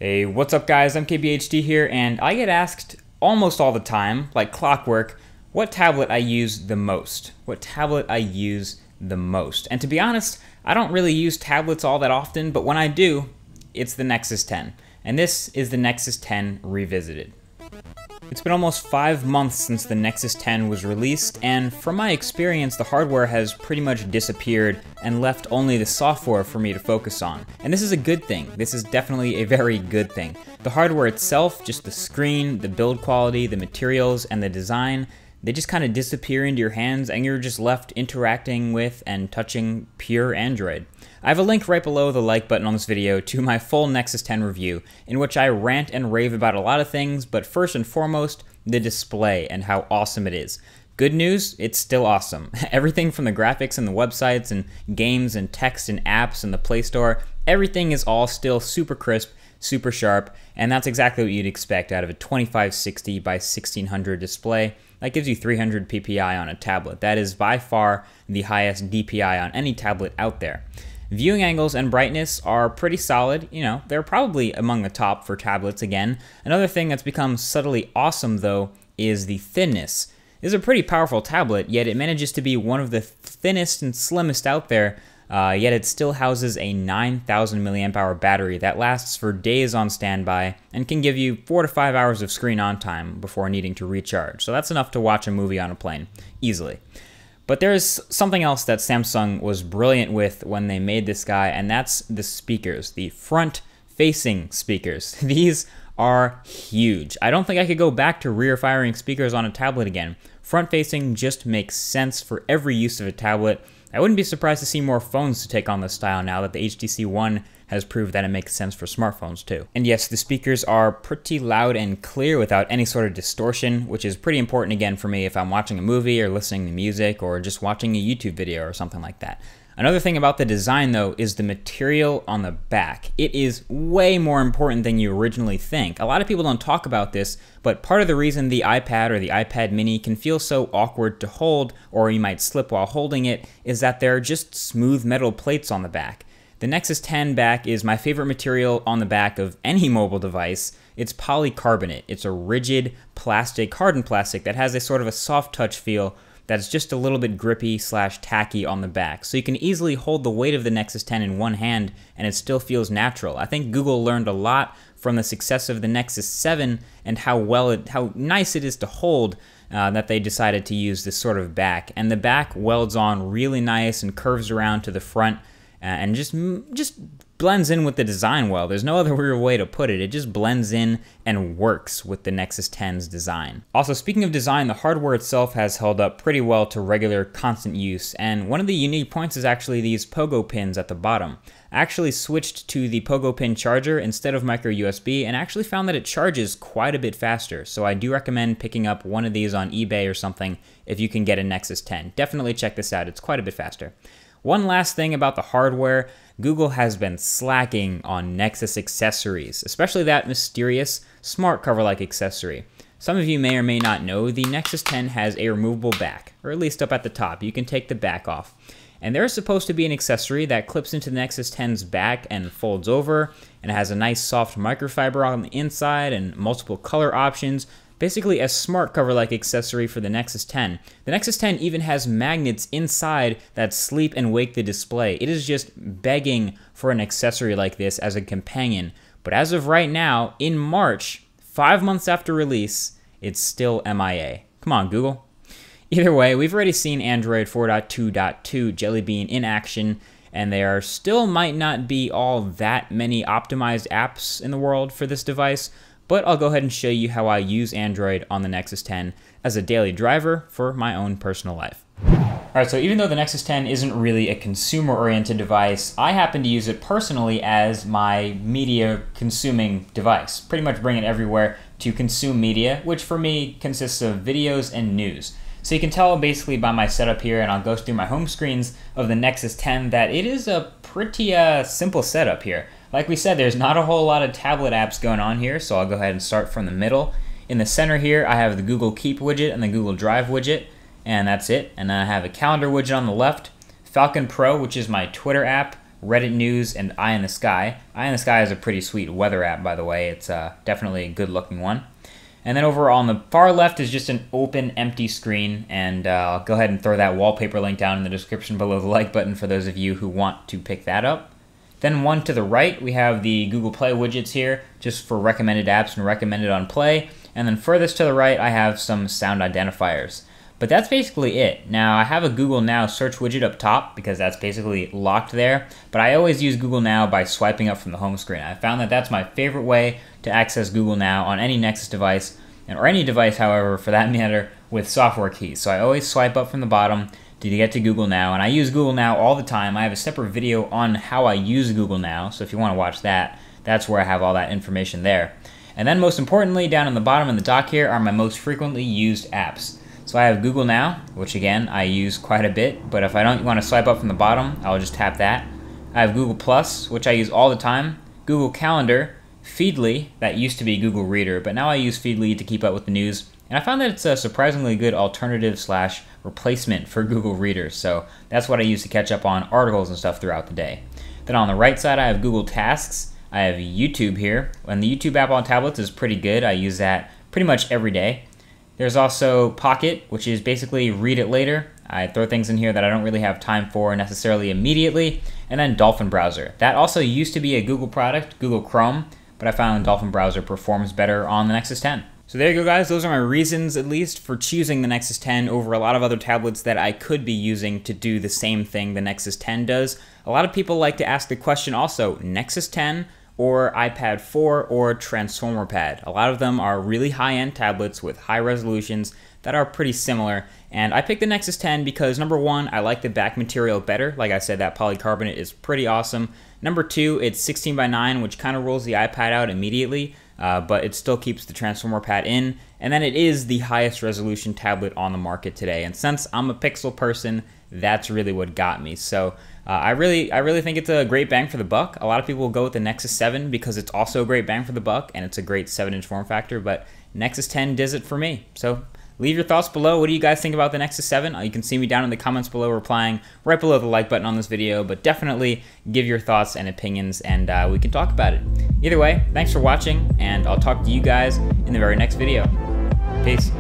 Hey, what's up guys? I'm KBHD here, and I get asked almost all the time, like clockwork, what tablet I use the most. And to be honest, I don't really use tablets all that often, but when I do, it's the Nexus 10. And this is the Nexus 10 Revisited. It's been almost 5 months since the Nexus 10 was released, and from my experience, the hardware has pretty much disappeared and left only the software for me to focus on. And this is a good thing. This is definitely a very good thing. The hardware itself, just the screen, the build quality, the materials, and the design, they just kind of disappear into your hands and you're just left interacting with and touching pure Android. I have a link right below the like button on this video to my full Nexus 10 review, in which I rant and rave about a lot of things, but first and foremost, the display and how awesome it is. Good news, it's still awesome. Everything from the graphics and the websites and games and text and apps and the Play Store, everything is all still super crisp, super sharp, and that's exactly what you'd expect out of a 2560 by 1600 display. That gives you 300 ppi on a tablet. That is by far the highest DPI on any tablet out there. Viewing angles and brightness are pretty solid. You know, they're probably among the top for tablets again. Another thing that's become subtly awesome though is the thinness. This is a pretty powerful tablet, yet it manages to be one of the thinnest and slimmest out there, yet it still houses a 9,000 milliamp hour battery that lasts for days on standby and can give you 4 to 5 hours of screen on time before needing to recharge. So that's enough to watch a movie on a plane, easily. But there's something else that Samsung was brilliant with when they made this guy, and that's the speakers, the front-facing speakers. These are huge. I don't think I could go back to rear-firing speakers on a tablet again. Front-facing just makes sense for every use of a tablet. I wouldn't be surprised to see more phones to take on this style now that the HTC One has proved that it makes sense for smartphones too. And yes, the speakers are pretty loud and clear without any sort of distortion, which is pretty important again for me if I'm watching a movie or listening to music or just watching a YouTube video or something like that. Another thing about the design though is the material on the back. It is way more important than you originally think. A lot of people don't talk about this, but part of the reason the iPad or the iPad mini can feel so awkward to hold, or you might slip while holding it, is that there are just smooth metal plates on the back. The Nexus 10 back is my favorite material on the back of any mobile device. It's polycarbonate. It's a rigid plastic, hardened plastic that has a sort of a soft touch feel that's just a little bit grippy / tacky on the back. So you can easily hold the weight of the Nexus 10 in one hand and it still feels natural. I think Google learned a lot from the success of the Nexus 7 and how nice it is to hold that they decided to use this sort of back. And the back welds on really nice and curves around to the front and just blends in with the design well. There's no other real way to put it. It just blends in and works with the Nexus 10's design. Also, speaking of design, the hardware itself has held up pretty well to regular constant use, and one of the unique points is actually these pogo pins at the bottom. I actually switched to the pogo pin charger instead of micro USB and actually found that it charges quite a bit faster, so I do recommend picking up one of these on eBay or something if you can get a Nexus 10. Definitely check this out, it's quite a bit faster. One last thing about the hardware, Google has been slacking on Nexus accessories, especially that mysterious smart cover-like accessory. Some of you may or may not know the Nexus 10 has a removable back, or at least up at the top. You can take the back off. And there's supposed to be an accessory that clips into the Nexus 10's back and folds over, and it has a nice soft microfiber on the inside and multiple color options. Basically a smart cover-like accessory for the Nexus 10. The Nexus 10 even has magnets inside that sleep and wake the display. It is just begging for an accessory like this as a companion. But as of right now, in March, 5 months after release, it's still MIA. Come on, Google. Either way, we've already seen Android 4.2.2 Jelly Bean in action, and there still might not be all that many optimized apps in the world for this device, but I'll go ahead and show you how I use Android on the Nexus 10 as a daily driver for my own personal life. Alright, so even though the Nexus 10 isn't really a consumer-oriented device, I happen to use it personally as my media-consuming device. Pretty much bring it everywhere to consume media, which for me consists of videos and news. So you can tell basically by my setup here, and I'll go through my home screens of the Nexus 10, that it is a pretty simple setup here. Like we said, there's not a whole lot of tablet apps going on here, so I'll go ahead and start from the middle. In the center here, I have the Google Keep widget and the Google Drive widget, and that's it. And then I have a calendar widget on the left, Falcon Pro, which is my Twitter app, Reddit News, and Eye in the Sky. Eye in the Sky is a pretty sweet weather app, by the way. It's definitely a good looking one. And then over on the far left is just an open, empty screen, and I'll go ahead and throw that wallpaper link down in the description below the like button for those of you who want to pick that up. Then one to the right, we have the Google Play widgets here, just for recommended apps and recommended on Play. And then furthest to the right, I have some sound identifiers. But that's basically it. Now, I have a Google Now search widget up top because that's basically locked there, but I always use Google Now by swiping up from the home screen. I found that that's my favorite way to access Google Now on any Nexus device, or any device, however, for that matter, with software keys. So I always swipe up from the bottom to get to Google Now, and I use Google Now all the time. I have a separate video on how I use Google Now, so if you want to watch that, that's where I have all that information there. And then most importantly, down in the bottom in the dock here are my most frequently used apps. So I have Google Now, which again, I use quite a bit, but if I don't want to swipe up from the bottom, I'll just tap that. I have Google Plus, which I use all the time, Google Calendar, Feedly, that used to be Google Reader, but now I use Feedly to keep up with the news, and I found that it's a surprisingly good alternative / replacement for Google Reader, so that's what I use to catch up on articles and stuff throughout the day. Then on the right side, I have Google Tasks, I have YouTube here, and the YouTube app on tablets is pretty good. I use that pretty much every day. There's also Pocket, which is basically read it later. I throw things in here that I don't really have time for necessarily immediately. And then Dolphin Browser. That also used to be a Google product, Google Chrome, but I found Dolphin Browser performs better on the Nexus 10. So there you go, guys. Those are my reasons, at least, for choosing the Nexus 10 over a lot of other tablets that I could be using to do the same thing the Nexus 10 does. A lot of people like to ask the question also, Nexus 10 or iPad 4 or Transformer Pad. A lot of them are really high-end tablets with high resolutions that are pretty similar. And I picked the Nexus 10 because number one, I like the back material better. Like I said, that polycarbonate is pretty awesome. Number two, it's 16:9, which kind of rules the iPad out immediately, but it still keeps the Transformer Pad in. And then it is the highest resolution tablet on the market today. And since I'm a Pixel person, that's really what got me. So I really think it's a great bang for the buck. A lot of people will go with the Nexus 7 because it's also a great bang for the buck and it's a great 7-inch form factor, but Nexus 10 does it for me. So leave your thoughts below. What do you guys think about the Nexus 7? You can see me down in the comments below replying right below the like button on this video, but definitely give your thoughts and opinions and we can talk about it. Either way, thanks for watching and I'll talk to you guys in the very next video. Peace.